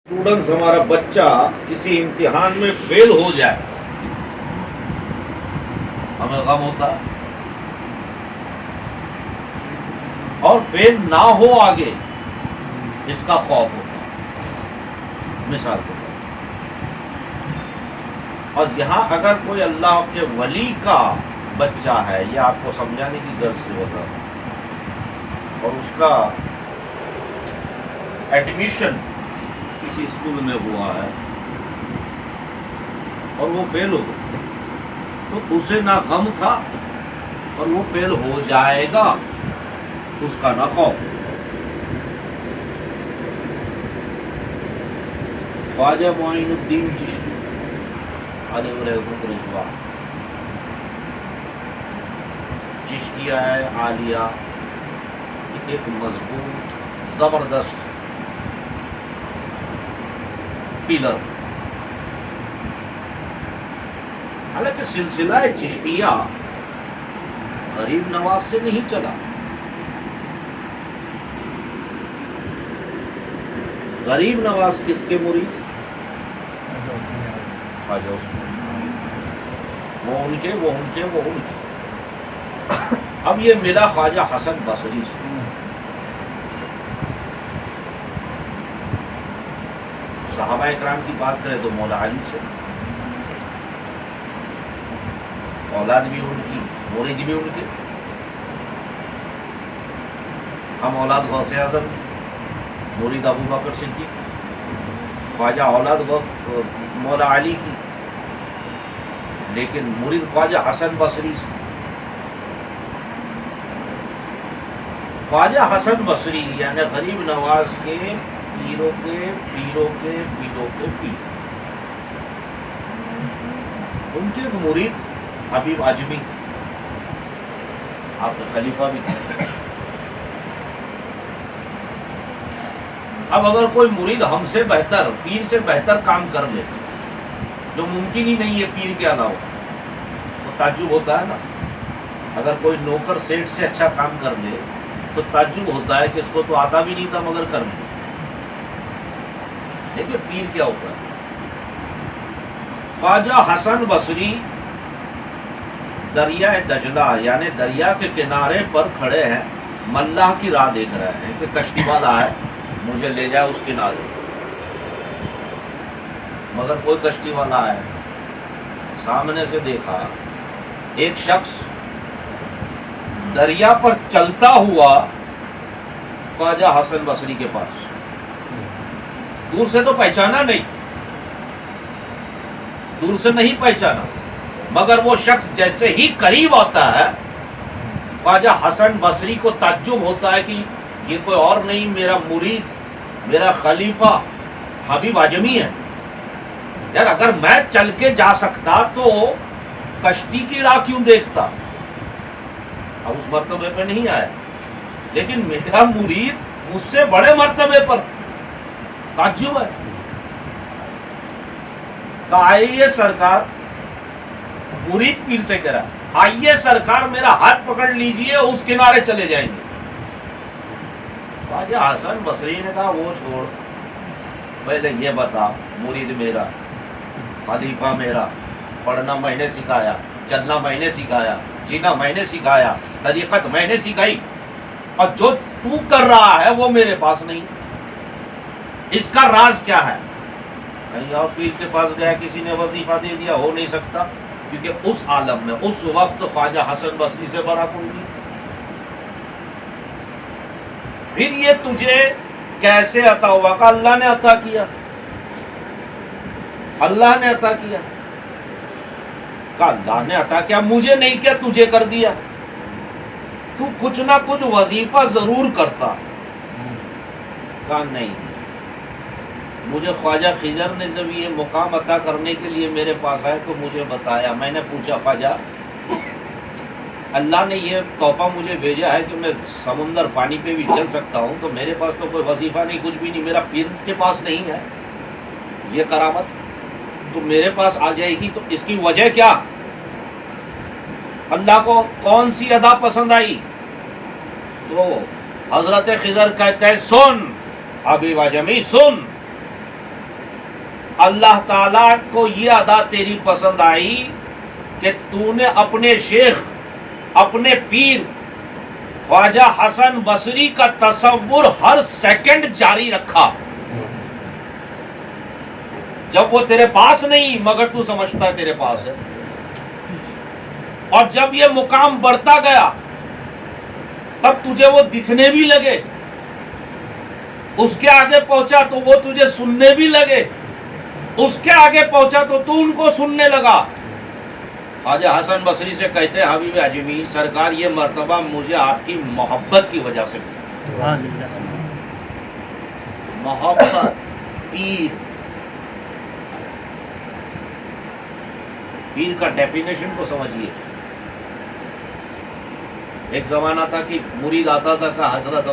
Students ہمارا بچہ کسی امتحان میں فیل ہو جائے ہمیں غم ہوتا ہے، اور فیل نہ ہو آگے اس کا خوف ہوتا ہے۔ مثال کے طور پر، اور یہاں اگر کوئی اللہ کے ولی کا بچہ ہے، یہ آپ کو سمجھانے کی غرض سے ہوتا ہے، اور اس کا ایڈمیشن کسی اسکول میں ہوا ہے اور وہ فیل ہو گیا، تو اسے نہ غم تھا اور وہ فیل ہو جائے گا اس کا نہ خوف۔ خواجہ معین الدین چشتی علیہ رحمۃ رضوان، چشتیہ عالیہ کی ایک مضبوط زبردست پلر، حالانکہ سلسلہ چشتیہ غریب نواز سے نہیں چلا، غریب نواز کس کے مرید؟ خواجہ عثمان، وہ ان کے اب یہ ملا خواجہ حسن بصری سے۔ صحابہ اکرام کی بات کریں تو مولا علی سے، اولاد بھی ان کی، مرید بھی ان کے، ہم اولاد غوث اعظم، مرید ابو بکر صدیق، خواجہ اولاد مولا علی کی، لیکن مرید خواجہ حسن بصری سے۔ خواجہ حسن بصری یعنی غریب نواز کے پیروں کے پیروں کے پیروں کے پیر، ان کے ایک مرید حبیب اعجمی، آپ کے خلیفہ بھی تھے۔ اب اگر کوئی مرید ہم سے بہتر، پیر سے بہتر کام کر لے، جو ممکن ہی نہیں ہے پیر کے علاوہ، تو تعجب ہوتا ہے نا۔ اگر کوئی نوکر سیٹ سے اچھا کام کر لے تو تعجب ہوتا ہے کہ اس کو تو آتا بھی نہیں تھا مگر کر لیا۔ دیکھیے پیر کیا ہوتا ہے۔ خواجہ حسن بصری دریائے دجلہ یعنی دریا کے کنارے پر کھڑے ہیں، ملاح کی راہ دیکھ رہے ہیں کہ کشتی والا ہے مجھے لے جائے اس کنارے، مگر کوئی کشتی والا ہے، سامنے سے دیکھا ایک شخص دریا پر چلتا ہوا خواجہ حسن بصری کے پاس، دور سے تو پہچانا نہیں، دور سے نہیں پہچانا، مگر وہ شخص جیسے ہی قریب آتا ہے خواجہ حسن بصری کو تعجب ہوتا ہے کہ یہ کوئی اور نہیں، میرا مرید، میرا خلیفہ حبیب اعجمی ہے۔ یار اگر میں چل کے جا سکتا تو کشتی کی راہ کیوں دیکھتا؟ اب اس مرتبے پہ نہیں آیا، لیکن میرا مرید مجھ سے بڑے مرتبے پر، تعجب ہے۔ کہا آئیے سرکار، مرید پیر سے کہہ رہا آئیے سرکار میرا ہاتھ پکڑ لیجئے، اس کنارے چلے جائیں گے۔ خواجہ حسن بصری نے کہا وہ چھوڑ، پہلے یہ بتا، مرید میرا، خلیفہ میرا، پڑھنا میں نے سکھایا، چلنا میں نے سکھایا، جینا میں نے سکھایا، طریقت میں نے سکھائی، اور جو تو کر رہا ہے وہ میرے پاس نہیں، اس کا راز کیا ہے؟ کہیں اور پیر کے پاس گیا کسی نے وظیفہ دے دیا، ہو نہیں سکتا، کیونکہ اس عالم میں اس وقت خواجہ حسن بصری سے بڑا کوئی نہیں۔ پھر یہ تجھے کیسے عطا ہوا؟ کہ اللہ نے عطا کیا، اللہ نے عطا کیا۔ کہ اللہ نے عطا کیا، مجھے نہیں کیا، تجھے کر دیا، تو کچھ نہ کچھ وظیفہ ضرور کرتا۔ کہا نہیں، مجھے خواجہ خضر نے جب یہ مقام عطا کرنے کے لیے میرے پاس آئے تو مجھے بتایا، میں نے پوچھا خواجہ اللہ نے یہ تحفہ مجھے بھیجا ہے کہ میں سمندر پانی پہ بھی چل سکتا ہوں، تو میرے پاس تو کوئی وظیفہ نہیں، کچھ بھی نہیں، میرا پیر کے پاس نہیں ہے یہ کرامت، تو میرے پاس آ جائے گی، تو اس کی وجہ کیا؟ اللہ کو کون سی ادا پسند آئی؟ تو حضرت خضر کہتے ہیں سن حبیب اعجمی سن، اللہ تعالیٰ کو یہ ادا تیری پسند آئی کہ تو نے اپنے شیخ، اپنے پیر خواجہ حسن بصری کا تصور ہر سیکنڈ جاری رکھا، جب وہ تیرے پاس نہیں مگر تو سمجھتا ہے تیرے پاس ہے، اور جب یہ مقام بڑھتا گیا تب تجھے وہ دکھنے بھی لگے، اس کے آگے پہنچا تو وہ تجھے سننے بھی لگے، اس کے آگے پہنچا تو تو ان کو سننے لگا۔ خواجہ حسن بصری سے کہتے ہیں حبیب اجمی سرکار یہ مرتبہ مجھے آپ کی محبت کی وجہ سے ملی۔ محبت، پیر کا ڈیفینیشن کو سمجھیے۔ ایک زمانہ تھا کہ مرید آتا تھا کہ حضرت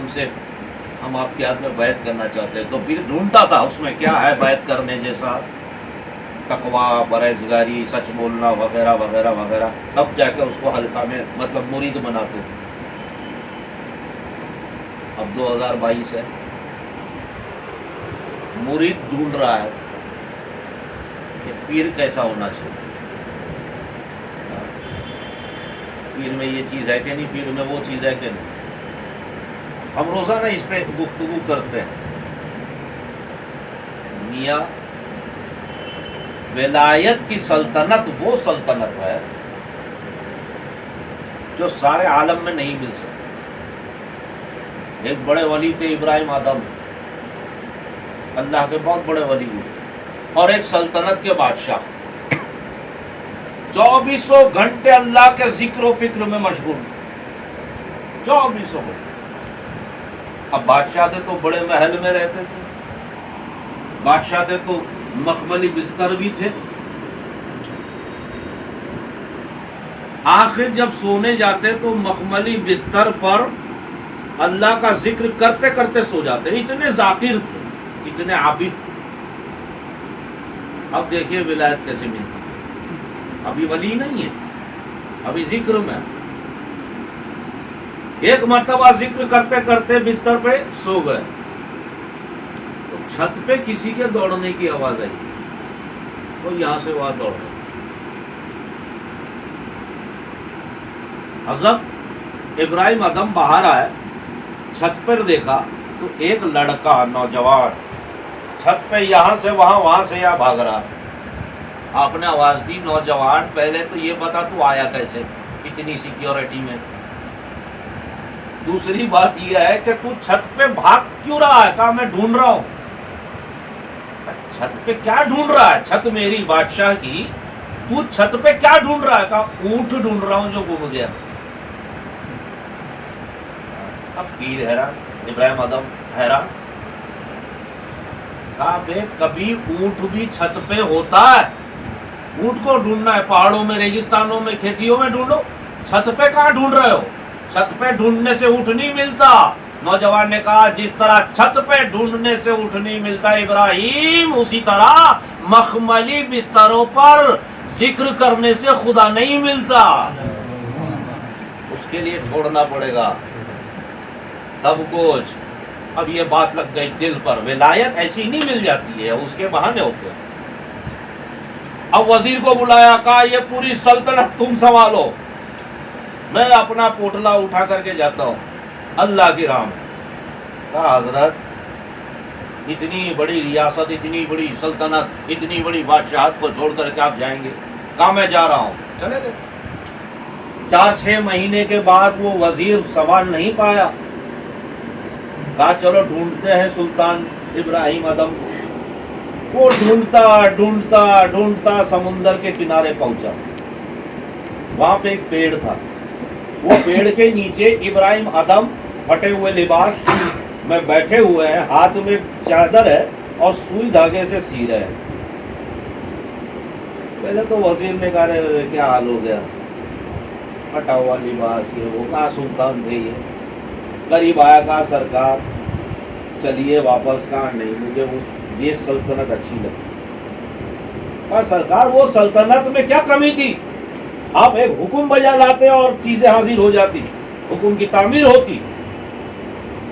ہم آپ کے ہاتھ میں بیعت کرنا چاہتے ہیں، تو پیر ڈھونڈتا تھا اس میں کیا ہے بیعت کرنے جیسا، تقویٰ، پرہیزگاری، سچ بولنا وغیرہ وغیرہ وغیرہ، تب جا کے اس کو حلقہ میں مطلب مرید بناتے۔ اب 2022 ہے، مرید ڈھونڈ رہا ہے کہ پیر کیسا ہونا چاہیے، پیر میں یہ چیز ہے کہ نہیں، پیر میں وہ چیز ہے کہ نہیں۔ ہم روزانہ اس پہ گفتگو کرتے ہیں۔ میاں ولایت کی سلطنت وہ سلطنت ہے جو سارے عالم میں نہیں مل سکتی۔ ایک بڑے ولی تھے ابراہیم آدم، اللہ کے بہت بڑے ولی ہوئے، اور ایک سلطنت کے بادشاہ 2400 گھنٹے اللہ کے ذکر و فکر میں مشغول، 2400 گھنٹے۔ اب بادشاہ تھے تو بڑے محل میں رہتے تھے، بادشاہ تھے تو مخملی بستر بھی تھے۔ آخر جب سونے جاتے تو مخملی بستر پر اللہ کا ذکر کرتے کرتے سو جاتے، اتنے ذاکر تھے، اتنے عابد تھے۔ اب دیکھیے ولایت کیسے ملتی، ابھی ولی نہیں ہے، ابھی ذکر میں۔ ایک مرتبہ ذکر کرتے کرتے بستر پہ سو گئے تو چھت پہ کسی کے دوڑنے کی آواز آئی، تو یہاں سے وہاں دوڑ گئے۔ حضرت ابراہیم ادم باہر آئے، چھت پر دیکھا تو ایک لڑکا نوجوان چھت پہ یہاں سے وہاں، وہاں سے یہاں بھاگ رہا۔ آپ نے آواز دی، نوجوان پہلے تو یہ بتا تو آیا کیسے اتنی سیکیورٹی میں، دوسری بات یہ ہے کہ تو چھت پہ بھاگ کیوں رہا ہے؟ کہا میں ڈھونڈ رہا ہوں۔ چھت پہ کیا ڈھونڈ رہا ہے؟ چھت میری بادشاہ کی، تو چھت پہ کیا ڈھونڈ رہا ہے؟ کہا اونٹ ڈھونڈ رہا ہوں جو گم گیا۔ اب پیر حیران، ابراہیم ادم حیران، کہا بے کبھی اونٹ بھی چھت پہ ہوتا ہے، اونٹ کو ڈھونڈنا ہے پہاڑوں میں، ریگستانوں میں، کھیتیوں میں ڈھونڈو، چھت پہ کہاں ڈھونڈ رہے ہو؟ چھت پہ ڈھونڈنے سے اونٹ نہیں ملتا۔ نوجوان نے کہا جس طرح چھت پہ ڈھونڈنے سے اونٹ نہیں ملتا ابراہیم، اسی طرح مخملی بستروں پر ذکر کرنے سے خدا نہیں ملتا، اس کے لیے چھوڑنا پڑے گا سب کچھ۔ اب یہ بات لگ گئی دل پر، ولایت ایسی نہیں مل جاتی ہے، اس کے بہانے ہوتے ہیں۔ اب وزیر کو بلایا، کہا یہ پوری سلطنت تم سنبھالو، میں اپنا پوٹلا اٹھا کر کے جاتا ہوں اللہ کی راہ میں۔ کہا حضرت اتنی بڑی ریاست، اتنی بڑی سلطنت، اتنی بڑی بادشاہت کو چھوڑ کر کے آپ جائیں گے؟ کہا میں جا رہا ہوں۔ چلے گئے۔ 4-6 مہینے کے بعد وہ وزیر سنبھال نہیں پایا، کہا چلو ڈھونڈتے ہیں سلطان ابراہیم ادم کو۔ وہ ڈھونڈتا ڈھونڈتا ڈھونڈتا سمندر کے کنارے پہنچا، وہاں پہ ایک پیڑ تھا، وہ پیڑ کے نیچے ابراہیم ادم پھٹے ہوئے لباس میں بیٹھے ہوئے ہیں، ہاتھ میں چادر ہے اور سوئی دھاگے سے سی رہے ہیں۔ پہلے تو وزیر نے کہا کیا حال ہو گیا، پھٹا ہوا لباس، یہ وہ، کہا سلطان تھے یہ۔ قریب آیا، کہا سرکار چلیے واپس، کہا نہیں مجھے یہ سلطنت اچھی لگی۔ کہا سرکار وہ سلطنت میں کیا کمی تھی؟ آپ ایک حکم بجا لاتے اور چیزیں حاضر ہو جاتی، حکم کی تعمیر ہوتی،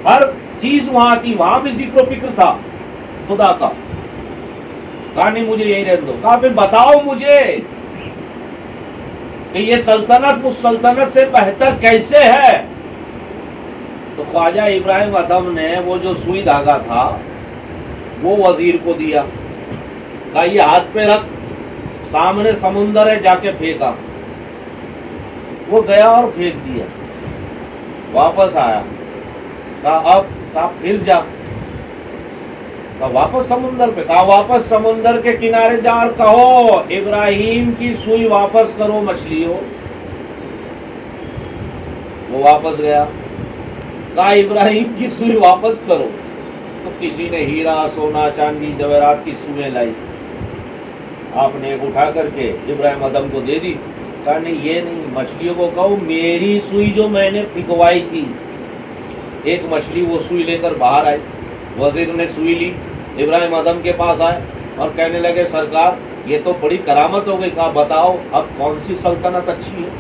ہر چیز وہاں تھی، وہاں بھی ذکر و فکر تھا خدا کا۔ کہا نہیں مجھے یہی رہنے دو. کہا پھر بتاؤ مجھے کہ یہ سلطنت اس سلطنت سے بہتر کیسے ہے؟ تو خواجہ ابراہیم ادھم نے وہ جو سوئی دھاگا تھا وہ وزیر کو دیا. کہا یہ ہاتھ پہ رکھ، سامنے سمندر ہے، جا کے پھینکا. وہ گیا اور پھینک دیا. واپس آیا. کہا پھر جا. کہا واپس سمندر پہ. کہا واپس سمندر کے کنارے جا اور کہو ابراہیم کی سوئی واپس کرو مچھلی ہو. وہ واپس گیا. کہا ابراہیم کی سوئی واپس کرو. تو کسی نے ہیرا سونا چاندی جواہرات کی سوئیں لائی. آپ نے ایک اٹھا کر کے ابراہیم ادم کو دے دی. کہا نہیں یہ نہیں، مچھلیوں کو کہو میری سوئی جو میں نے پھکوائی تھی. ایک مچھلی وہ سوئی لے کر باہر آئی. وزیر نے سوئی لی، ابراہیم ادم کے پاس آئے اور کہنے لگے سرکار یہ تو بڑی کرامت ہو گئی. کہا بتاؤ اب کون سی سلطنت اچھی ہے،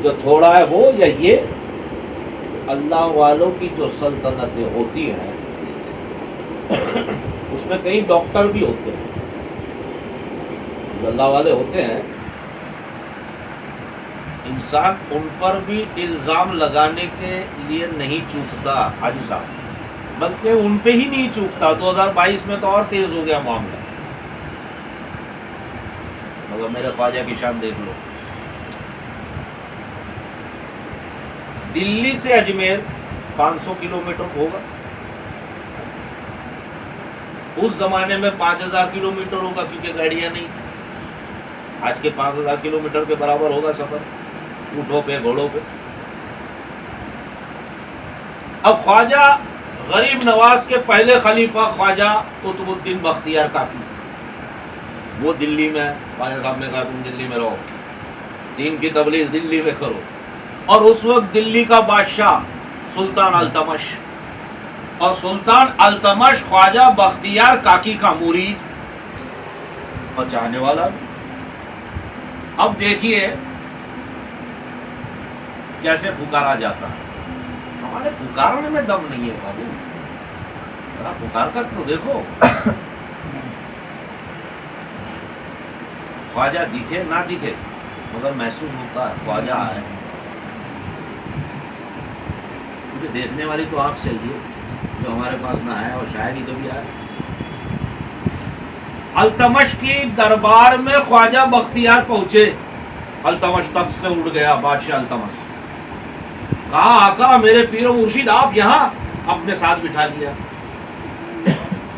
جو چھوڑا ہے وہ یا یہ؟ اللہ والوں کی جو سلطنتیں ہوتی ہیں اس میں کئی ڈاکٹر بھی ہوتے ہیں. جو اللہ والے ہوتے ہیں انسان ان پر بھی الزام لگانے کے لیے نہیں چوکتا حاجی صاحب، بلکہ ان پہ ہی نہیں چوکتا. 2022 میں تو اور تیز ہو گیا معاملہ. مگر میرے خواجہ کی شان دیکھ لو. دلی سے اجمیر 500 کلومیٹر ہوگا. اس زمانے میں 5000 کلومیٹر ہوگا کیونکہ گاڑیاں نہیں تھیں. آج کے 5000 کلومیٹر کے برابر ہوگا سفر اونٹوں پہ گھوڑوں پہ. اب خواجہ غریب نواز کے پہلے خلیفہ خواجہ قطب الدین بختیار کاکی وہ دلی میں. خواجہ صاحب نے کہا تم دلی میں رہو، دین کی تبلیغ دلی میں کرو. اور اس وقت دلی کا بادشاہ سلطان التمش، اور سلطان التمش خواجہ بختیار کاکی کا مرید اور چاہنے والا. اب دیکھیے کیسے پکارا جاتا ہے. ہمارے پکارنے میں دم نہیں ہے بابو، ذرا پکار کر تو دیکھو. خواجہ دکھے نہ دکھے مگر محسوس ہوتا ہے خواجہ آئے. کیونکہ دیکھنے والی تو آنکھ چاہیے جو ہمارے پاس نہ ہے، اور شاید ہی کبھی آئے. التمش کی دربار میں خواجہ بختیار پہنچے. التمش تخت سے اٹھ گیا بادشاہ التمش. کہا آقا میرے پیر و مرشد آپ یہاں؟ اپنے ساتھ بٹھا لیا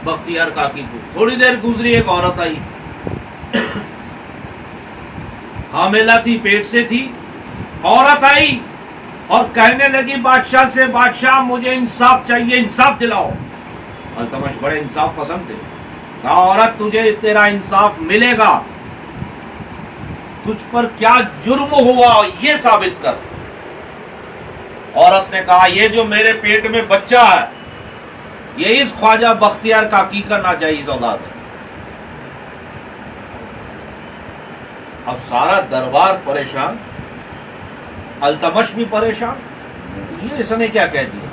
بختیار کاکی کو. تھوڑی دیر گزری ایک عورت آئی، حاملہ تھی، پیٹ سے تھی. عورت آئی اور کہنے لگی بادشاہ سے بادشاہ مجھے انصاف چاہیے، انصاف دلاؤ. التمش بڑے انصاف پسند تھے. کہا عورت تجھے تیرا انصاف ملے گا، تجھ پر کیا جرم ہوا یہ ثابت کر. عورت نے کہا یہ جو میرے پیٹ میں بچہ ہے یہ اس خواجہ بختیار کاکی کا ناجائز اولاد ہے. اب سارا دربار پریشان، التمش بھی پریشان. یہ اس نے کیا کہہ دیا؟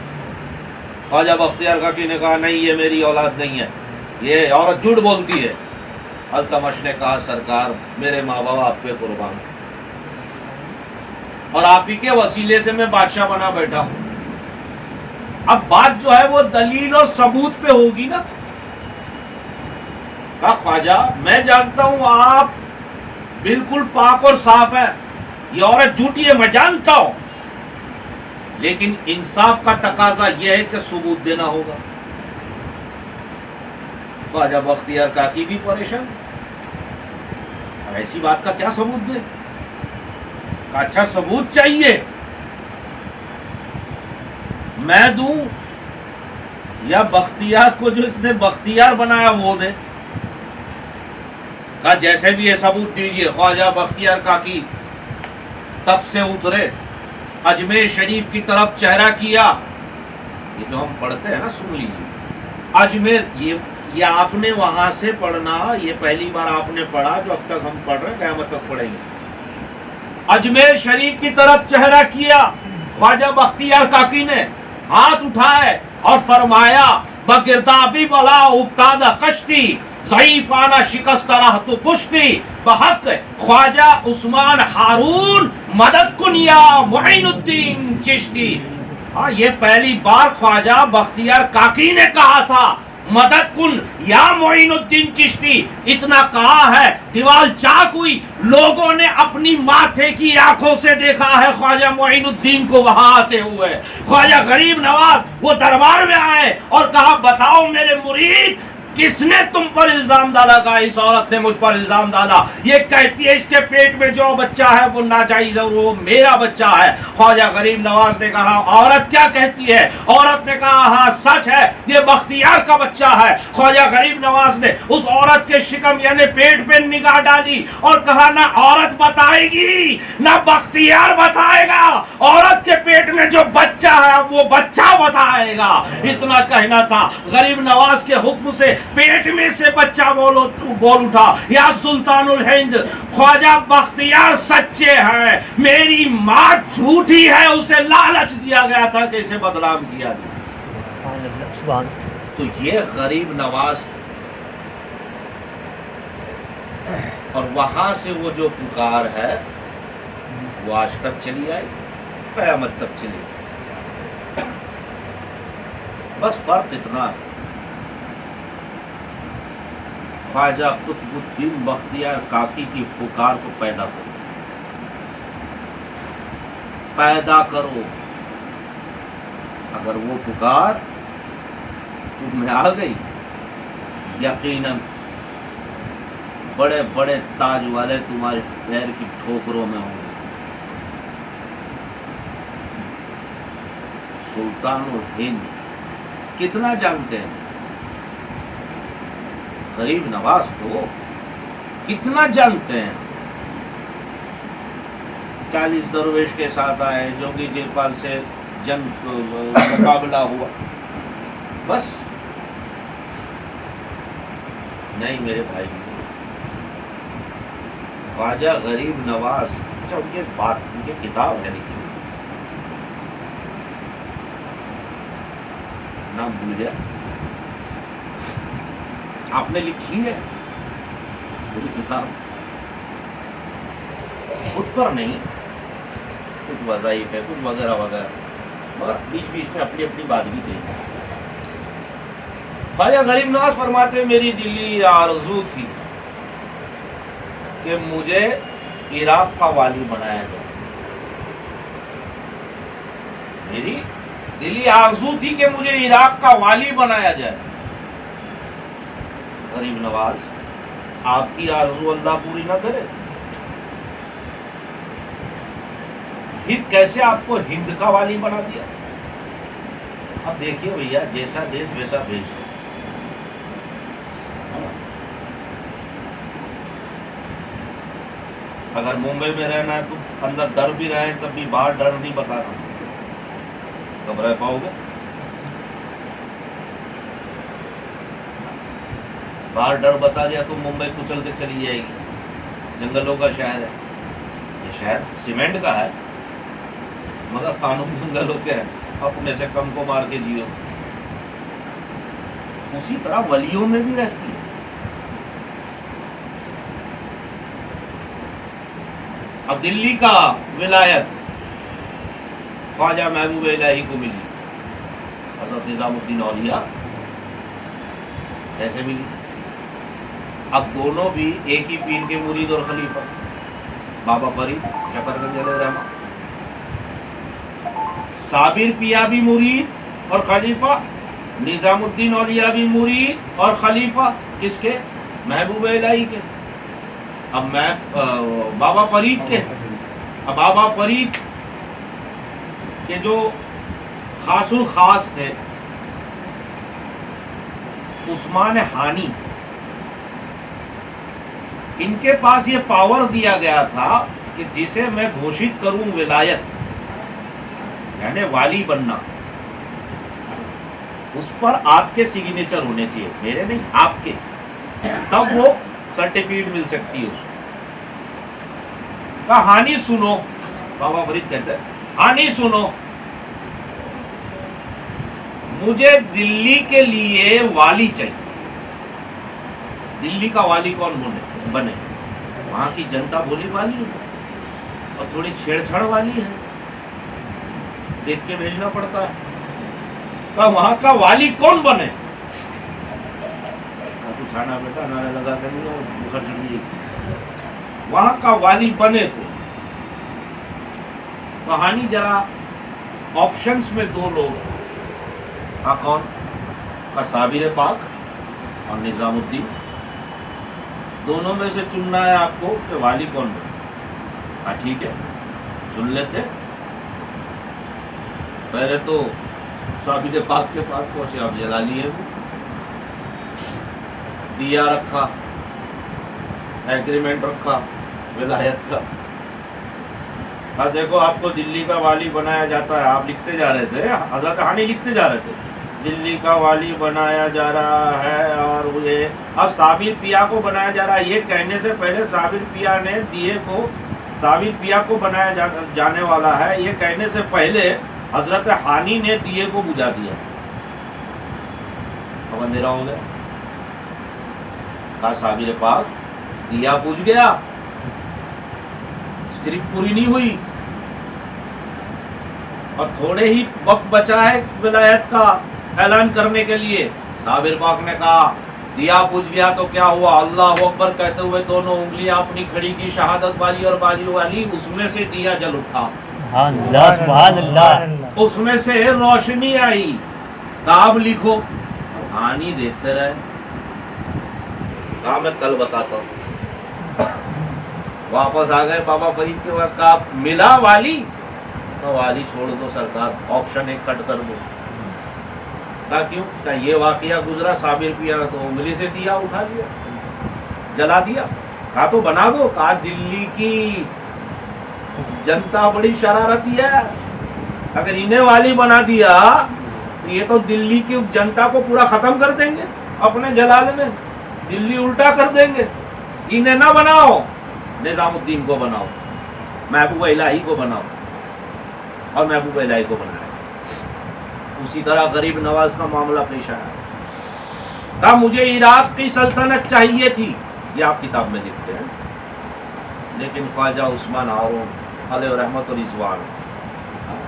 خواجہ بختیار کاکی نے کہا نہیں یہ میری اولاد نہیں ہے، یہ عورت جھوٹ بولتی ہے. التمش نے کہا سرکار میرے ماں باپ آپ پہ قربان ہیں اور آپ ہی کے وسیلے سے میں بادشاہ بنا بیٹھا ہوں. اب بات جو ہے وہ دلیل اور ثبوت پہ ہوگی نا. کہا خواجہ میں جانتا ہوں آپ بالکل پاک اور صاف ہے، یہ عورت جھوٹی ہے میں جانتا ہوں، لیکن انصاف کا تقاضا یہ ہے کہ ثبوت دینا ہوگا. خواجہ بختیار کاکی بھی پریشان، اور ایسی بات کا کیا ثبوت دے؟ اچھا ثبوت چاہیے، میں دوں یا بختیار کو جو اس نے بختیار بنایا وہ دے؟ کہا جیسے بھی یہ ثبوت دیجئے. خواجہ بختیار کاکی تخت سے اترے، اجمیر شریف کی طرف چہرہ کیا. یہ جو ہم پڑھتے ہیں نا سن لیجیے. اجمیر یہ آپ نے وہاں سے پڑھنا، یہ پہلی بار آپ نے پڑھا جو اب تک ہم پڑھ رہے ہیں، قیامت تک پڑھیں گے. اجمیر شریف کی طرف چہرہ کیا خواجہ بختیار کاکی نے، ہاتھ اٹھائے اور فرمایا بگردابی بلا افتادہ کشتی ضعیفانہ شکست رہ تو پشتی بحق خواجہ عثمان ہارون مدد کن یا معین الدین چشتی. ہاں یہ پہلی بار خواجہ بختیار کاکی نے کہا تھا مدد کن یا معین الدین چشتی. اتنا کہا ہے دیوال چاک ہوئی, لوگوں نے اپنی ماتھے کی آنکھوں سے دیکھا ہے خواجہ معین الدین کو وہاں آتے ہوئے. خواجہ غریب نواز وہ دربار میں آئے اور کہا بتاؤ میرے مرید کس نے تم پر الزام ڈالا؟ کہا اس عورت نے مجھ پر الزام ڈالا, یہ کہتی ہے اس کے پیٹ میں جو بچہ ہے وہ ناجائز اور وہ میرا بچہ ہے. خواجہ غریب نواز نے کہا عورت کیا کہتی ہے؟ عورت نے کہا ہاں سچ ہے یہ بختیار کا بچہ ہے. خواجہ غریب نواز نے اس عورت کے شکم یعنی پیٹ پہ نگاہ ڈالی اور کہا نہ عورت بتائے گی نہ بختیار بتائے گا, عورت کے پیٹ میں جو بچہ ہے وہ بچہ بتائے گا. اتنا کہنا تھا. غریب نواز کے حکم سے پیٹ میں سے بچہ بول اٹھا یا سلطان الہند خواجہ بختیار سچے ہیں, میری ماں جھوٹی ہے, اسے لالچ دیا گیا تھا کہ اسے بدنام کیا گیا. تو یہ غریب نواز اور وہاں سے وہ جو فقار ہے وہ آج تک چلی آئی, قیامت تک چلی آئی. بس فرق اتنا ہے خواجہ قطب الدین بختیار کاکی کی فقار کو پیدا کرو. اگر وہ فقار تم میں آ گئی یقیناً بڑے بڑے تاج والے تمہارے پیر کی ٹھوکروں میں ہوں گے. سلطان الہند کتنا جانتے ہیں غریب نواز کو, کتنا جانتے ہیں. 40 درویش کے ساتھ آئے, جوگی جے پال سے جنگ مقابلہ ہوا, بس نہیں میرے بھائی. خواجہ غریب نواز, اچھا ان کی بات, ان کی کتاب ہے لکھی, نام بھول گیا, آپ نے لکھی ہے پوری کتاب, خود پر نہیں, کچھ وظائف ہے کچھ وغیرہ وغیرہ, مگر بیچ بیچ میں اپنی اپنی بات بھی کہی. خواجہ غریب نواز فرماتے میری دلی آرزو تھی کہ مجھے عراق کا والی بنایا جائے. میری دلی آرزو تھی کہ مجھے عراق کا والی بنایا جائے. غریب نواز آپ کی آرزو اللہ پوری نہ کرے, پھر کیسے آپ کو ہند کا والی بنا دیا. اب دیکھیے بھیا جیسا دیش ویسا بھیج. اگر ممبئی میں رہنا ہے تو اندر ڈر بھی رہے تب بھی باہر ڈر نہیں بتا رہا, کب رہ پاؤ گے؟ باہر ڈر بتا دیا تو ممبئی کچل کے چلی جائے گی. جنگلوں کا شہر ہے یہ, شہر سیمنٹ کا ہے مگر قانون جنگلوں کے ہیں, اپنے سے کم کو مار کے جیو. اسی طرح ولیوں میں بھی رہتی ہے. اب دلی کا ولایت خواجہ محبوب الہی کو ملی, حضرت نظام الدین اولیاء کیسے ملی؟ اب دونوں بھی ایک ہی پیر کے مرید اور خلیفہ, بابا فرید شکرگنج علیہ رحمہ. صابر پیا بھی مرید اور خلیفہ, نظام الدین اولیاء بھی مرید اور خلیفہ, کس کے؟ محبوب الہی کے. اب میں بابا فرید کے, اب بابا فرید کے جو خاص الخاص تھے عثمان ہانی, ان کے پاس یہ پاور دیا گیا تھا کہ جسے میں گھوشت کروں ولایت یعنی والی بننا, اس پر آپ کے سگنیچر ہونے چاہیے, میرے نہیں آپ کے, تب وہ سرٹیفکیٹ مل سکتی ہے اس کو. کہانی سنو, بابا فرید کہتے ہیں کہانی سنو, مجھے دلی کے لیے والی چاہیے, دلی کا والی کون بنے؟ وہاں کی جنتا بولی والی ہے اور تھوڑی چھیڑ چھاڑ والی ہے، دیکھ کے بھیجنا پڑتا ہے. تو وہاں کا والی کون بنے؟ کچھ آنا بیٹا نعرے لگا کر بخار چڑھیے. وہاں کا والی بنے تو کہانی ذرا آپشنز میں دو لوگ، ہاں کون کا؟ صابر پاک اور نظام الدین. دونوں میں سے چننا ہے آپ کو کہ والی کون بنے. ہاں ٹھیک ہے چن لیتے. پہلے تو صابر پاک کے پاس پہنچے، آپ جلا لیے، دیا رکھا، ایگریمنٹ رکھا ولایت کا. ہاں دیکھو آپ کو دلی کا والی بنایا جاتا ہے. آپ لکھتے جا رہے تھے، حضرت ہانی لکھتے جا رہے تھے دلی کا والی بنایا جا رہا ہے. اور یہ اب صابر پیا کو بنایا جا رہا ہے، یہ کہنے سے پہلے صابر پیا نے دیے کو، صابر پیا کو بنایا جانے والا ہے، یہ کہنے سے پہلے حضرت ہانی نے دیے کو بجھا دیا. اب اندھیرا ہو گیا. کہا صابر پاک دیا بجھ گیا، اسکرپٹ پوری نہیں ہوئی اور تھوڑے ہی وقت بچا ہے ولایت کا اعلان کرنے کے لیے. صابر پاک نے کہا دیا بجھ گیا تو کیا ہوا، اللہ اکبر کہتے ہوئے دونوں انگلیاں اپنی کھڑی کی، شہادت والی اور بازی والی. اس میں سے دیا جل اٹھا، سبحان اللہ، اس میں سے روشنی آئی. کتاب لکھو. کہانی دیکھتے رہے. کہا میں کل بتاتا ہوں. واپس آ گئے بابا فرید کے پاس. کہا ملا والی؟ تو والی چھوڑ دو سرکار، آپشن ایک کٹ کر دو. کہا کیوں؟ کہا یہ واقعہ گزرا، صابر پیا تو انگلی سے دیا اٹھا لیا، جلا دیا. کہا تو بنا دو. کہا دلی کی جنتا بڑی شرارتی ہے، اگر انہیں والی بنا دیا تو یہ تو دلی کی جنتا کو پورا ختم کر دیں گے اپنے جلال میں، دلی الٹا کر دیں گے. انہیں نہ بناؤ، نظام الدین کو بناؤ، محبوب الہی کو بناؤ. اور محبوب الہی کو بنایا. اسی طرح غریب نواز کا معاملہ پیش آیا. کہا مجھے عراق کی سلطنت چاہیے تھی، یہ آپ کتاب میں لکھتے ہیں، لیکن خواجہ عثمان ہارون علیہ رحمت و رضوان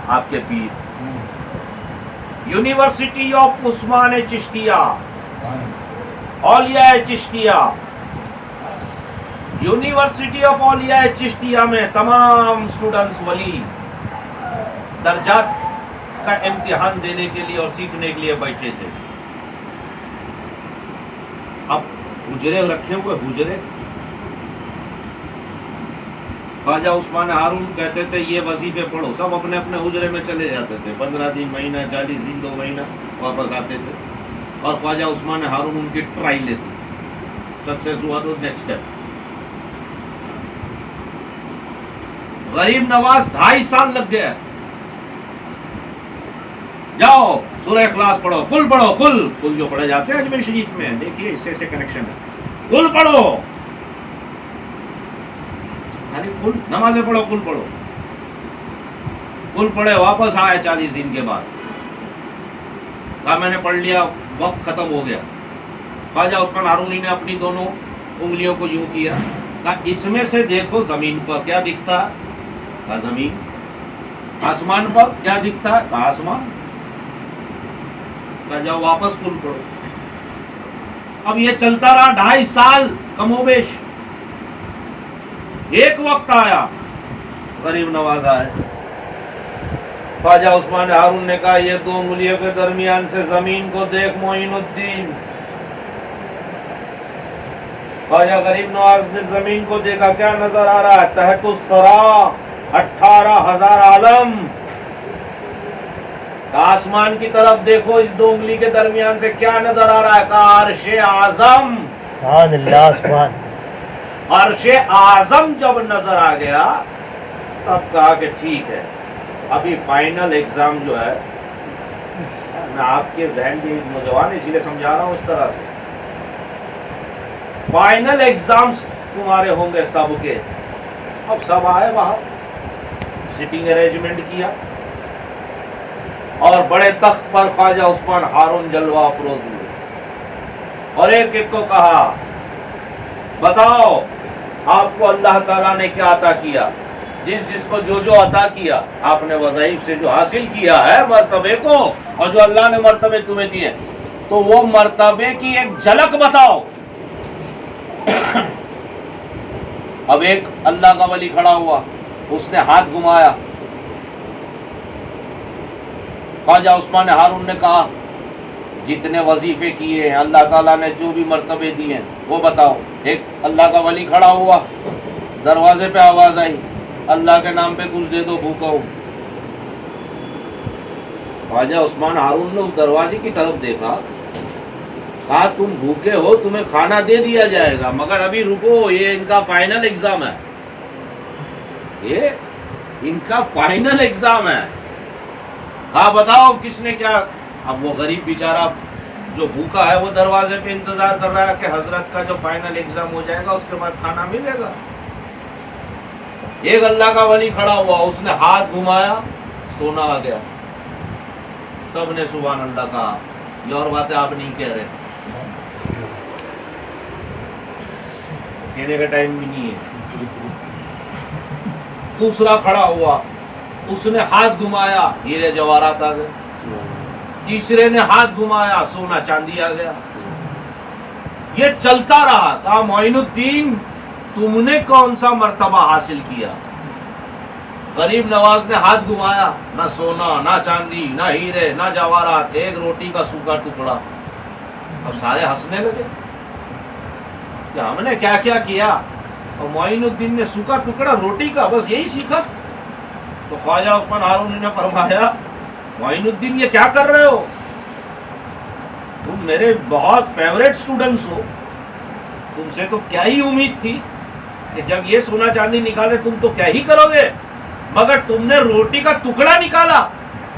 آپ کے پیر، یونیورسٹی آف عثمان چشتیہ، اولیاء چشتیہ، یونیورسٹی آف اولیاء چشتیہ میں تمام سٹوڈنٹس ولی درجات کا امتحان دینے کے لیے اور سیکھنے کے لیے بیٹھے تھے. اب حجرے رکھے ہوئے، حجرے. خواجہ عثمان ہارون کہتے تھے یہ وظیفے پڑھو، سب اپنے اپنے حجرے میں چلے جاتے تھے. 15 دن، مہینہ، 40 دن، 2 مہینہ واپس آتے تھے. اور خواجہ عثمان ہارون ان کی ٹرائی لیتے. سکسیس ہوا تو نیکسٹ اسٹیپ. غریب نواز 2.5 سال لگ گیا. جاؤ سورہ اخلاص پڑھو، کل پڑھو، کل جو پڑھے جاتے ہیں اجمیر شریف میں، دیکھیے اس سے کنیکشن ہے. کل پڑھو، خالی کل، نمازیں پڑھو، کل پڑھو. کل پڑھے، واپس آئے 40 دن کے بعد. کہا میں نے پڑھ لیا، وقت ختم ہو گیا. خواجہ عثمان ہارونی نے اپنی دونوں انگلیوں کو یوں کیا. کہا اس میں سے دیکھو زمین پر کیا دکھتا ہے. کہا زمین. آسمان پر کیا دکھتا ہے. کہا آسمان. کہا جاؤ واپس کل پڑھو. اب یہ چلتا رہا 2.5 سال کم و بیش. ایک وقت آیا، غریب نواز آئے. خواجہ عثمان ہارون نے کہا یہ 2 انگلیوں کے درمیان سے زمین کو دیکھ معین الدین. خواجہ غریب نواز نے زمین کو دیکھا، کیا نظر آ رہا ہے. تحت الثری 18,000 عالم. آسمان کی طرف دیکھو، اس 2 انگلی کے درمیان سے کیا نظر آ رہا ہے. کہا عرش اعظم. سبحان اللہ، سبحان. عرش اعظم جب نظر آ گیا تب کہا کہ ٹھیک ہے، ابھی فائنل ایگزام جو ہے، میں آپ کے ذہن کے نوجوان اسی لیے سمجھا رہا ہوں اس طرح سے، فائنل ایگزامز تمہارے ہوں گے سب کے. اب سب آئے باہر، سٹنگ ارینجمنٹ کیا اور بڑے تخت پر خواجہ عثمان ہارون جلوہ افروز ہوئے اور ایک ایک کو کہا بتاؤ آپ کو اللہ تعالیٰ نے کیا عطا کیا؟ جس کو جو عطا کیا آپ نے وظائف سے جو حاصل کیا ہے مرتبے کو، اور جو اللہ نے مرتبے تمہیں دیے، تو وہ مرتبے کی ایک جھلک بتاؤ۔ اب ایک اللہ کا ولی کھڑا ہوا، اس نے ہاتھ گھمایا، خواجہ عثمان ہارون نے کہا جتنے وظیفے کیے ہیں اللہ تعالیٰ نے جو بھی مرتبے دیے ہیں وہ بتاؤ۔ ایک اللہ کا ولی کھڑا ہوا، دروازے پہ آواز آئی اللہ کے نام پہ کچھ دے دو، بھوکا ہوں۔ خواجہ عثمان ہارون نے اس دروازے کی طرف دیکھا، کہا تم بھوکے ہو، تمہیں کھانا دے دیا جائے گا، مگر ابھی رکو، یہ ان کا فائنل ایگزام ہے، یہ ان کا فائنل ایگزام ہے۔ ہاں بتاؤ کس نے کیا؟ اب وہ غریب بیچارہ جو بھوکا ہے وہ دروازے پہ انتظار کر رہا ہے کہ حضرت کا جو فائنل ایگزام ہو جائے گا اس کے بعد کھانا ملے گا۔ ایک اللہ کا ولی کھڑا ہوا، اس نے ہاتھ گھمایا، سونا آ گیا۔ سب نے سبحان اللہ کہا۔ یہ اور باتیں آپ نہیں کہہ رہے، کہنے کا ٹائم بھی نہیں ہے۔ دوسرا کھڑا ہوا، اس نے ہاتھ گھمایا، ہیرے جواہرات آ گئے۔ تیسرے نے ہاتھ گھمایا، سونا چاندی آ گیا۔ یہ چلتا رہا۔ کہا معین الدین تم نے کون سا مرتبہ حاصل کیا؟ غریب نواز نے ہاتھ گھمایا، نہ سونا، نہ چاندی، نہ ہیرے، نہ جواہرات، ایک روٹی کا سوکھا ٹکڑا۔ اب سارے ہنسنے لگے کہ ہم نے کیا کیا کیا، اور معین الدین نے سوکھا ٹکڑا روٹی کا بس یہی سیکھا۔ تو خواجہ عثمان ہارون نے فرمایا معین الدین یہ کیا کر رہے ہو؟ تم میرے بہت فیوریٹ اسٹوڈنٹس ہو، تم سے تو کیا ہی امید تھی کہ جب یہ سونا چاندی نکالے تم تو کیا ہی کرو گے، مگر تم نے روٹی کا ٹکڑا نکالا،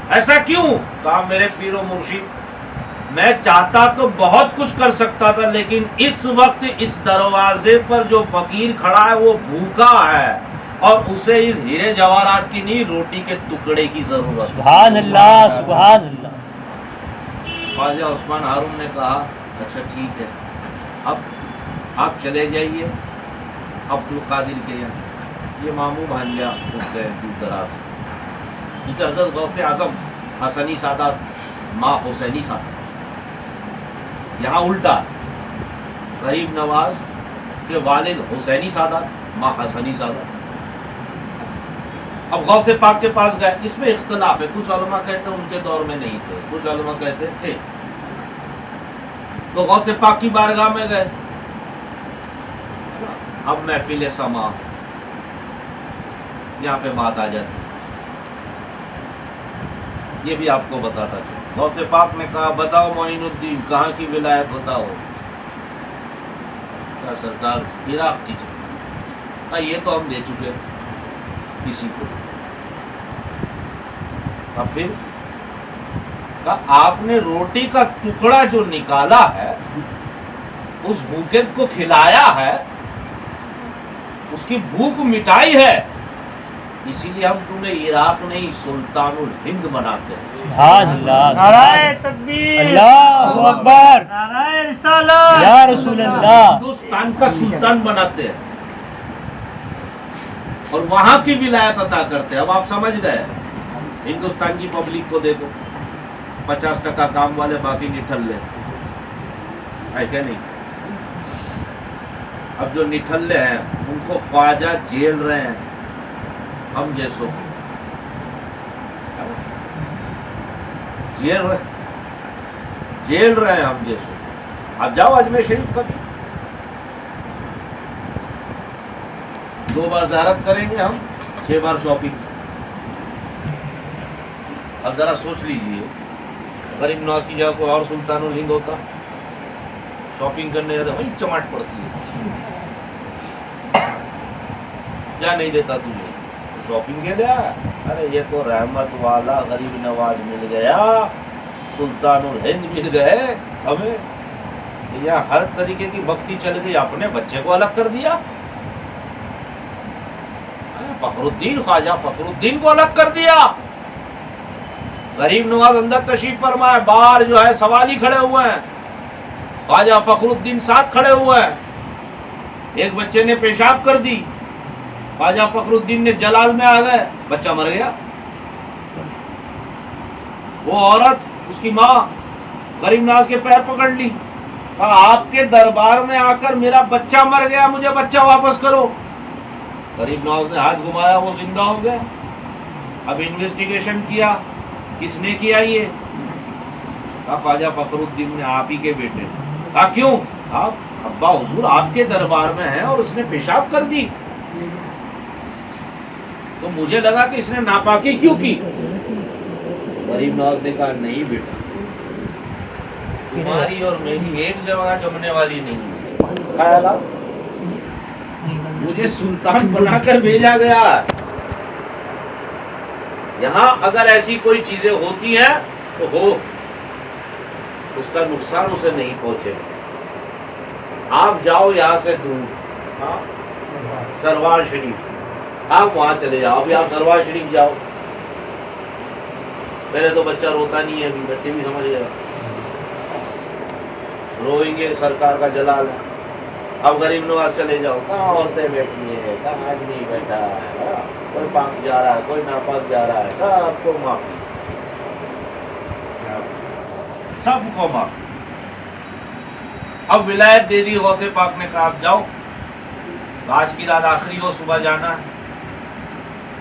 ایسا کیوں؟ کہا میرے پیر و مرشد میں چاہتا تو بہت کچھ کر سکتا تھا، لیکن اس وقت اس دروازے پر جو فقیر کھڑا ہے وہ بھوکا ہے، اور اسے اس ہیرے جواہرات کی نہیں روٹی کے ٹکڑے کی ضرورت۔ سبحان اللہ، سبحان اللہ۔ خواجہ عثمان ہارون نے کہا اچھا ٹھیک ہے، اب آپ چلے جائیے عبد القادر کے یہاں، یہ ماموں بھانجا اٹھ گئے دور دراز، کیونکہ حضرت غوث اعظم حسنی سادات ماں حسینی سادات، یہاں الٹا غریب نواز کے والد حسینی سادات ماں حسنی سادات۔ اب غوث پاک کے پاس گئے، اس میں اختلاف ہے، کچھ علماء کہتے ہیں ان کے دور میں نہیں تھے، کچھ علماء کہتے تھے۔ تو غوث پاک کی بارگاہ میں گئے، اب محفل سما یہاں پہ بات آ جاتی، یہ بھی آپ کو بتاتا چلو۔ غوث پاک نے کہا بتاؤ معین الدین کہاں کی ولایت بتاؤ؟ کیا سرکار عراق کی چاہیے؟ یہ تو ہم دے چکے کسی کو۔ اب پھر آپ نے روٹی کا ٹکڑا جو نکالا ہے اس بھوکے کو کھلایا ہے، اس کی بھوک مٹائی ہے، اسی لیے ہم تمہیں عراق نہیں سلطان الہند بناتے ہیں۔ سبحان اللہ، نعرہ تکبیر، اللہ اکبر، نعرہ رسالت، یا رسول اللہ۔ ہندوستان کا سلطان بناتے ہیں اور وہاں کی ولایت عطا کرتے ہیں۔ اب آپ سمجھ گئے، ہندوستان کی پبلک کو دیکھو، 50% کام والے باقی نٹھلے ہے کیا نہیں؟ اب جو نٹھلے ہیں ان کو خواجہ جیل رہے ہیں، ہم جیسو جیل رہے ہیں ہم جیسو۔ اب جاؤ اجمیر شریف کا بھی 2 بار زیارت کریں گے ہم، 6 بار شاپنگ۔ اب ذرا سوچ لیجئے غریب نواز کی جگہ کوئی اور سلطان الہند ہوتا، شاپنگ کرنے جاتا وہی چماٹ پڑتی ہے، کیا نہیں دیتا تجھے شاپنگ کے لیا؟ ارے یہ تو رحمت والا غریب نواز مل گیا، سلطان الہند مل گئے ہمیں، یہاں ہر طریقے کی بھکتی چل گئی، اپنے بچے کو الگ کر دیا۔ فخر الدین خواجہ فخر الدین کو الگ کر دیا۔ غریب نواز اندر تشریف فرمائے، باہر جو ہے سوالی کھڑے ہوئے ہیں، خواجہ فخر الدین ساتھ کھڑے ہوئے ہیں۔ ایک بچے نے پیشاب کر دی، خواجہ فخر الدین نے جلال میں آ گئے، بچہ مر گیا۔ وہ عورت، اس کی ماں غریب نواز کے پیر پکڑ لی، کہا آپ کے دربار میں آ کر میرا بچہ مر گیا، مجھے بچہ واپس کرو۔ غریب نواز نے ہاتھ گھمایا، وہ زندہ ہو گیا۔ اب انویسٹیگیشن کیا، کس نے کیا؟ یہ کہا خواجہ فخر الدین نے، آپ ہی کے بیٹے۔ کہا کیوں؟ آپ ابا حضور آپ کے دربار میں ہیں اور اس نے پیشاب کر دی، تو مجھے لگا کہ اس نے ناپاکی کیوں کی؟ غریب نواز نے کہا نہیں بیٹا، تمہاری اور میری ایک جگہ جمنے والی نہیں، خیالات مجھے سلطان بنا کر بھیجا گیا۔ یہاں اگر ایسی کوئی چیزیں ہوتی ہیں تو ہو، اس کا نقصان اسے نہیں پہنچے۔ آپ جاؤ یہاں سے دور، سروار شریف، آپ وہاں چلے جاؤ، ابھی آپ سروار شریف جاؤ، پہلے تو بچہ روتا نہیں ہے، ابھی بچے بھی سمجھ گئے، روئیں گے سرکار کا جلال ہے۔ اب غریب نواز چلے جاؤ، کہاں عورتیں بیٹھی ہیں، کہاں آدمی بیٹھا ہے، کوئی پاک جا رہا ہے، کوئی ناپاک جا رہا ہے، سب کو معافی، سب کو معافی۔ اب ولایت دے دی، غوث پاک نے کہا اب جاؤ، آج کی رات آخری ہو، صبح جانا ہے۔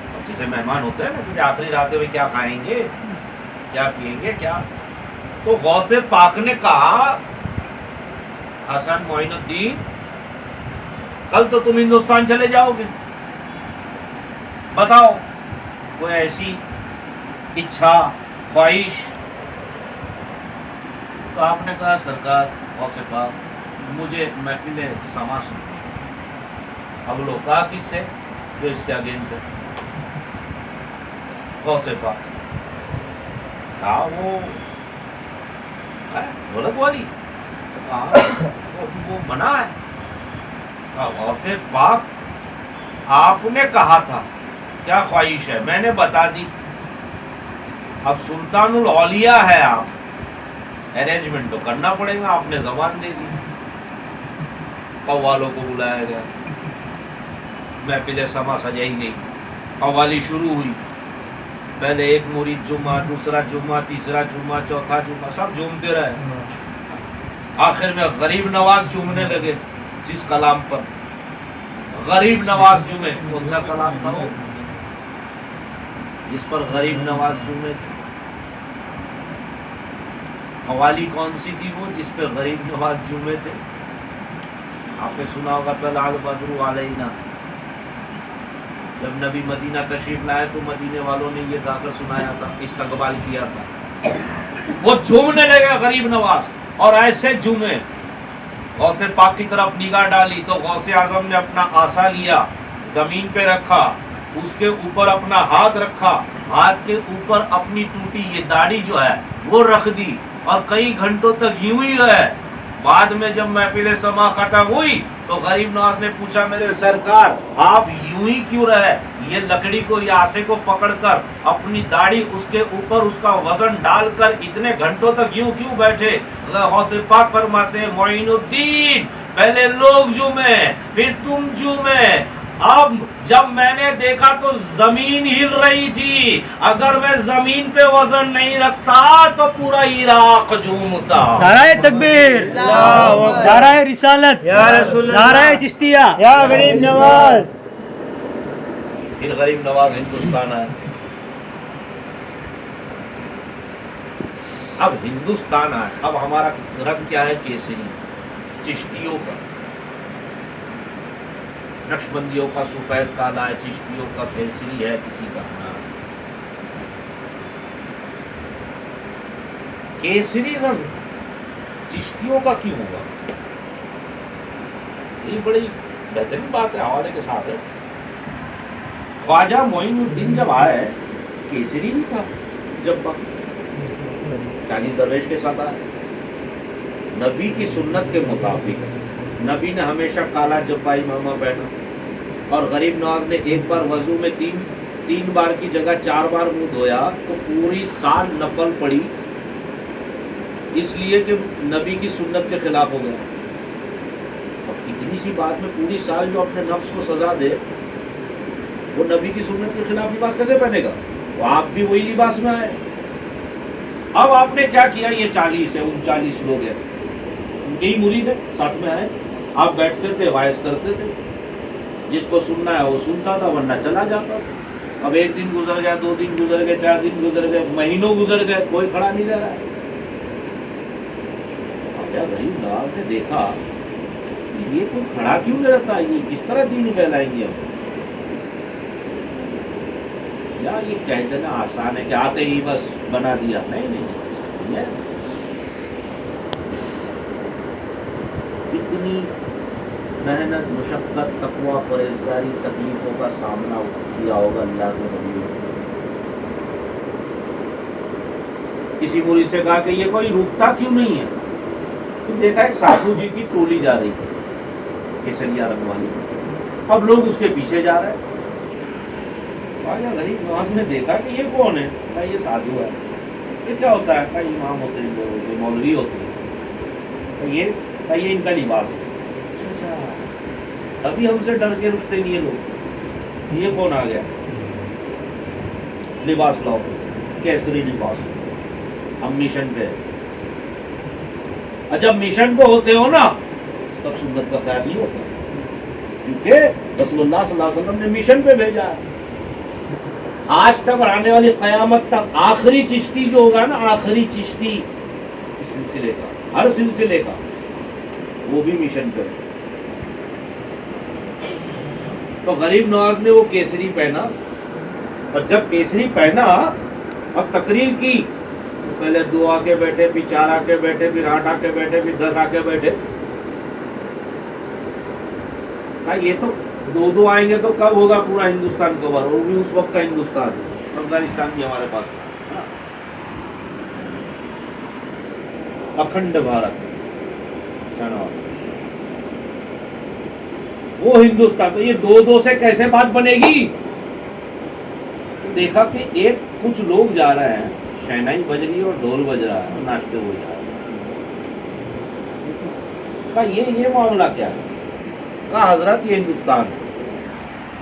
اب جیسے مہمان ہوتے ہیں نا کہ آخری رات میں کیا کھائیں گے، کیا پئیں گے، کیا؟ تو غوث پاک نے کہا حسن معین الدین کل تو تم ہندوستان چلے جاؤ گے، بتاؤ کوئی ایسی اچھا، خواہش؟ تو آپ نے کہا سرکار غوث پاک مجھے محفل سما سنی۔ اب لوگ کہا کس سے؟ جو اس کے اگینسٹ ہے، غوث پاک کہا وہ دولت والی، وہ منع ہے۔ غوث پاک آپ نے کہا تھا کیا خواہش ہے، میں نے بتا دی، اب سلطان الاولیاء ہے آپ، ارینجمنٹ تو کرنا پڑے گا، آپ نے زبان دے دی۔ قوالوں کو بلایا گیا، محفل سما سجائی گئی، قوالی شروع ہوئی، پہلے ایک مرید جمعہ، دوسرا جمعہ، تیسرا جمعہ، چوتھا جمعہ، سب جھومتے رہے۔ آخر میں غریب نواز جھومنے لگے، جس کلام پر غریب نواز جمعے، کون سا کلام تھا وہ جس پر غریب نواز جمعے تھے؟ قوالی کون سی تھی وہ جس پہ غریب نواز جمعے تھے؟ آپ نے سنا ہوگا طلع البدر علینا، جب نبی مدینہ تشریف لائے تو مدینے والوں نے یہ گا کر سنایا تھا، استقبال کیا تھا، وہ جھومنے لگے غریب نواز، اور ایسے جھومے۔ غوث پاک کی طرف نگاہ ڈالی تو غوث اعظم نے اپنا عصا لیا، زمین پہ رکھا، اس کے اوپر اپنا ہاتھ رکھا، ہاتھ کے اوپر اپنی ٹوٹی یہ داڑھی جو ہے وہ رکھ دی، اور کئی گھنٹوں تک یوں ہی رہے۔ بعد میں جب محفل سما ختم ہوئی تو غریب نواز نے پوچھا میرے سرکار آپ یوں ہی کیوں رہے؟ یہ لکڑی کو، یہ آسے کو پکڑ کر اپنی داڑھی اس کے اوپر اس کا وزن ڈال کر اتنے گھنٹوں تک یوں کیوں بیٹھے؟ غوث پاک فرماتے ہیں معین الدین پہلے لوگ جھومے پھر تم جھومے، اب جب میں نے دیکھا تو زمین ہل رہی تھی، اگر میں زمین پہ وزن نہیں رکھتا تو پورا عراق جھومتا۔ نعرہ تکبیر، نعرہ رسالت، یا رسول اللہ، نعرہ چشتیہ، یا غریب نواز۔ پھر غریب نواز ہندوستان آئے۔ اب ہندوستان آئے، اب ہمارا رنگ کیا ہے؟ کیسری، چشتیوں کا، نقشبندیوں کا سفید کالا ہے، چشتیوں کا کیسری ہے، کسی کا نام کیسری رنگ چشتیوں کا کیوں ہوگا؟ یہ بڑی بہترین بات ہے، حوالے کے ساتھ ہے۔ خواجہ معین الدین جب آئے کیسری نہیں تھا، جب 40 درویش کے ساتھ آئے، نبی کی سنت کے مطابق نبی نے ہمیشہ کالا جبہ امامہ پہنا، اور غریب نواز نے ایک بار وضو میں تین بار کی جگہ 4 بار منہ دھویا تو پوری سال نفل پڑی، اس لیے کہ نبی کی سنت کے خلاف ہو گیا۔ اب اتنی سی سی بات میں پوری سال جو اپنے نفس کو سزا دے وہ نبی کی سنت کے خلاف لباس کیسے پہنے گا؟ تو آپ بھی وہی لباس میں آئے. اب آپ نے کیا کیا؟ یہ 40 ہے 39 لوگ ہیں یہی مرید ہے ساتھ میں آئے. آپ بیٹھتے تھے وائز کرتے تھے, جس کو سننا ہے وہ سنتا تھا ورنہ چلا جاتا تھا. اب 1 دن گزر گیا, 2 دن گزر گئے, 4 دن گزر گئے, مہینوں گزر گئے, کوئی کھڑا نہیں رہ رہا ہے. اب کیا غریب نواز نے دیکھا یہ کوئی کھڑا کیوں نہیں رہتا, یہ کس طرح دین پھیلائیں گے ہم. یا یہ کہہ دینا آسان ہے کہ آتے ہی بس بنا دیا, نہیں. کتنی محنت, مشقت, تقویٰ, پرہیزگاری, تکلیفوں کا سامنا کیا ہوگا اللہ کے نبی نے. کسی مرید سے کہا کہ یہ کوئی رکتا کیوں نہیں ہے, تو دیکھا ایک سادھو جی کی ٹولی جا رہی ہے کیسریا رنگ والی, اب لوگ اس کے پیچھے جا رہے ہیں. غریب نواز نے دیکھا کہ یہ کون ہے, کہا یہ سادھو ہے. یہ کیا ہوتا ہے؟ کہا امام ہوتے ہیں, جو مولوی ہوتے ہیں. یہ ان کا لباس ہے. ابھی ہم سے ڈر کے رکتے نہیں یہ لوگ. یہ کون آ گیا؟ لباس لاؤ, کیسری لباس. ہم مشن پہ, جب مشن پہ ہوتے ہو نا تب سنت کا خیال نہیں ہوتا, کیونکہ رسول اللہ صلی اللہ علیہ وسلم نے مشن پہ بھیجا ہے. آج تک اور آنے والی قیامت تک آخری چشتی جو ہوگا نا, آخری چشتی اس سلسلے کا, ہر سلسلے کا, وہ بھی مشن پہ. تو غریب نواز نے وہ کیسری پہنا, اور جب کیسری پہنا اب تقریر کی تو پہلے 2 آ کے بیٹھے, پھر 4 آ کے بیٹھے, پھر 8 آ کے بیٹھے, پھر 10 آ کے بیٹھے. یہ تو 2 آئیں گے تو کب ہوگا پورا ہندوستان کور, وہ بھی اس وقت کا ہندوستان, افغانستان کی ہمارے پاس اکھنڈ بھارت وہ ہندوستان. تو یہ 2 سے کیسے بات بنے گی؟ دیکھا کہ ایک کچھ لوگ جا رہے ہیں, شہنائی بج رہی ہے اور ڈھول بج رہا ہے, ناچتے ہوئے جا رہے ہیں. کہا یہ معاملہ کیا ہے؟ کہا حضرت یہ ہندوستان ہے,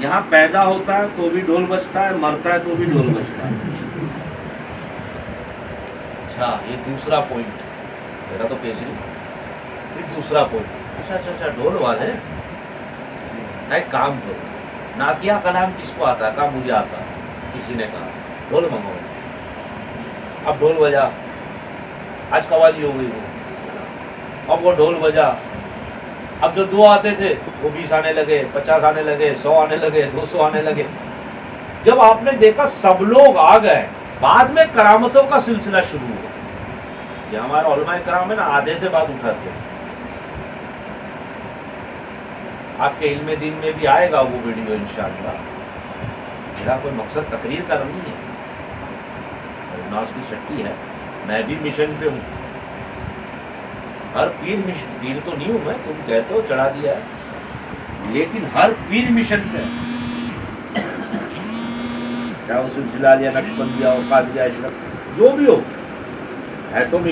یہاں پیدا ہوتا ہے تو بھی ڈھول بجتا ہے, مرتا ہے تو بھی ڈھول بجتا ہے. اچھا یہ دوسرا پوائنٹ میرا تو کیسری. پھر دوسرا پوائنٹ, اچھا ڈھول والے ایک کام کرو, نعتیہ کلام کس کو آتا ہے؟ کہا مجھے آتا ہے. کسی نے کہا ڈھول منگاؤ. اب ڈھول بجا, آج قوالی ہو گئی وہ, اب وہ ڈھول بجا. اب جو 2 آتے تھے وہ 20 آنے لگے, 50 آنے لگے, 100 آنے لگے, 200 آنے لگے. جب آپ نے دیکھا سب لوگ آ گئے, بعد میں کرامتوں کا سلسلہ شروع ہوا. یہ ہمارے علماء کرام ہے نا, آدھے سے بات اٹھاتے ہیں. آپ کے علم دین میں بھی آئے گا وہ ویڈیو انشاءاللہ. میرا کوئی مقصد تقریر کا نہیں ہے, ناز کی چھٹی ہے, میں بھی مشن پہ ہوں. ہر پیر تو نہیں ہوں میں, تم کہتے ہو چڑھا دیا ہے, لیکن ہر پیر مشن پہ, چاہے وہ سلسلہ یا نقشبندیہ ہو, قادریہ, اشرف, جو بھی ہو, ہے تو